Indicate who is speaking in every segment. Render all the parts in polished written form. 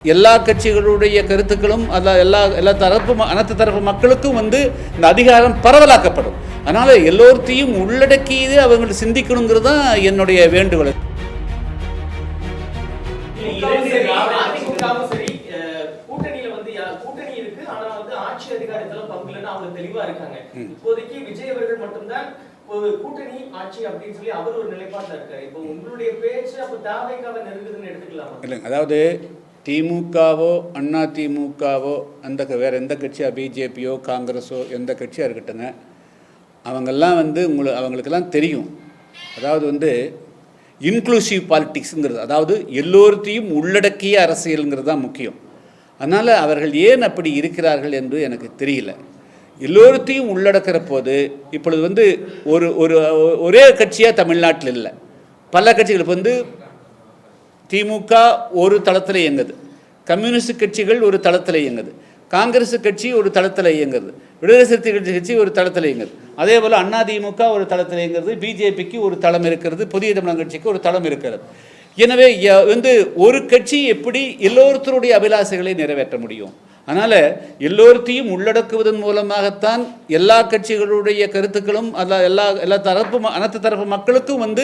Speaker 1: எல்லா கட்சிகளுடைய கருத்துக்களும் அனைத்து தரப்பு மக்களுக்கும் இந்த அதிகாரம் பரவலாக்கப்படும். அதனால எல்லோருத்தையும் உள்ளடக்கியது அவங்க சிந்திக்கணுங்கிறது தான் என்னுடைய வேண்டுகோள்.
Speaker 2: கூட்டணி ஆட்சி அப்படின்னு சொல்லி அவர் ஒரு நிலைப்பாட்டில் இருக்காரு. இப்போ உங்களுடைய பேச்சு அப்போ தாவேக்காவை நெருங்குதுன்னு எடுத்துக்கலாமா?
Speaker 1: இல்லைங்க, அதாவது திமுகவோ அண்ணா திமுகவோ வேற எந்த கட்சியாக பிஜேபியோ காங்கிரஸோ எந்த கட்சியாக இருக்கட்டுங்க, அவங்கெல்லாம் அவங்களுக்கெல்லாம் தெரியும். அதாவது இன்க்ளூசிவ் பாலிட்டிக்ஸுங்கிறது, அதாவது எல்லோருத்தையும் உள்ளடக்கிய அரசியலுங்கிறது தான் முக்கியம். அதனால் அவர்கள் ஏன் அப்படி இருக்கிறார்கள் என்று எனக்கு தெரியல. எல்லோருத்தையும் உள்ளடக்கிற போது இப்பொழுது ஒரே கட்சியாக தமிழ்நாட்டில் இல்லை, பல கட்சிகள். திமுக ஒரு தளத்தில் இயங்குது, கம்யூனிஸ்ட் கட்சிகள் ஒரு தளத்தில் இயங்குது, காங்கிரஸ் கட்சி ஒரு தளத்தில் இயங்குது, விடுதலை சிறுத்தைகள் கட்சி ஒரு தளத்தில் இயங்குது, அதே போல் அண்ணா திமுக ஒரு தளத்தில் இயங்குறது, பிஜேபிக்கு ஒரு தளம் இருக்கிறது, புதிய தமிழக கட்சிக்கு ஒரு தளம் இருக்கிறது. எனவே ஒரு கட்சி எப்படி எல்லோருத்தருடைய அபிலாசைகளை நிறைவேற்ற முடியும்? அதனால் எல்லோருத்தையும் உள்ளடக்குவதன் மூலமாகத்தான் எல்லா கட்சிகளுடைய கருத்துக்களும் அனைத்து தரப்பு மக்களுக்கும் இந்த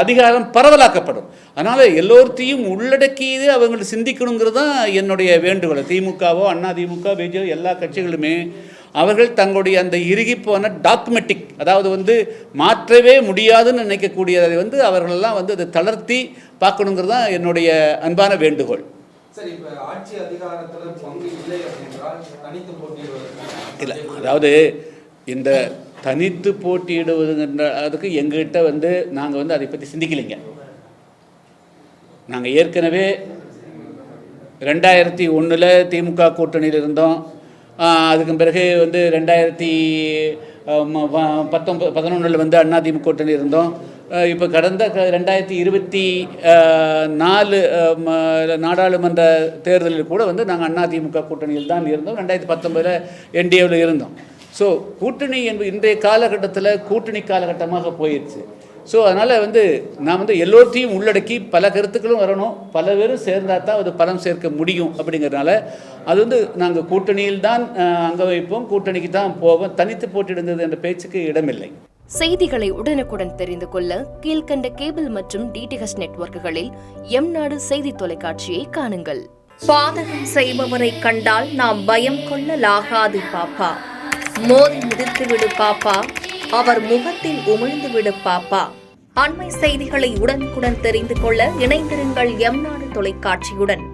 Speaker 1: அதிகாரம் பரவலாக்கப்படும். அதனால் எல்லோருத்தையும் உள்ளடக்கியது அவங்க சிந்திக்கணுங்கிறது தான் என்னுடைய வேண்டுகோள். திமுகவோ அண்ணா திமுக பிஜேபி எல்லா கட்சிகளுமே அவர்கள் தங்களுடைய அந்த இறுகி போன டாக்குமெட்டிக், அதாவது மாற்றவே முடியாதுன்னு நினைக்கக்கூடியதை அவர்களெல்லாம் அதை தளர்த்தி பார்க்கணுங்கிறது தான் என்னுடைய அன்பான வேண்டுகோள். இல்லை, அதாவது இந்த தனித்து போட்டியிடுவதுன்ற அதுக்கு எங்ககிட்ட நாங்கள் அதை பற்றி சிந்திக்கலைங்க. நாங்கள் ஏற்கனவே 2001 திமுக கூட்டணியில் இருந்தோம். அதுக்கு பிறகு 2011 அண்ணா திமுக கூட்டணி இருந்தோம். இப்போ கடந்த 2024 நாடாளுமன்ற தேர்தலில் கூட நாங்கள் அண்ணா திமுக கூட்டணியில் தான் இருந்தோம். 2019 என்டிஏவில் இருந்தோம். ஸோ கூட்டணி என்பது இன்றைய காலகட்டத்தில் கூட்டணி காலகட்டமாக போயிடுச்சு. ஸோ அதனால் நான் எல்லோருத்தையும் உள்ளடக்கி பல கருத்துக்களும் வரணும், பல பேரும் சேர்ந்தால் தான் அது பலம் சேர்க்க முடியும். அப்படிங்கிறதுனால அது நாங்கள் கூட்டணியில் தான் அங்கே வைப்போம், கூட்டணிக்கு தான் போவோம். தனித்து போட்டியிடுന്നത് என்ற பேச்சுக்கு இடமில்லை.
Speaker 3: செய்திகளை உடனுக்குடன் தெரிந்து கொள்ள கீழ்கண்ட கேபிள் மற்றும் டிடிஹெச் நெட்வொர்க்குகளில் எம்நாடு செய்தி தொலைக்காட்சியை காணுங்கள்.
Speaker 4: பாதகம் செய்பவரை கண்டால் நாம் பயம் கொள்ளலாகாது பாப்பா. மோதி மிதித்துவிடு பாப்பா, அவர் முகத்தில் உமிழ்ந்து விடு பாப்பா. அண்மை செய்திகளை உடனுக்குடன் தெரிந்து கொள்ள இணைந்திருங்கள் எம்நாடு தொலைக்காட்சியுடன்.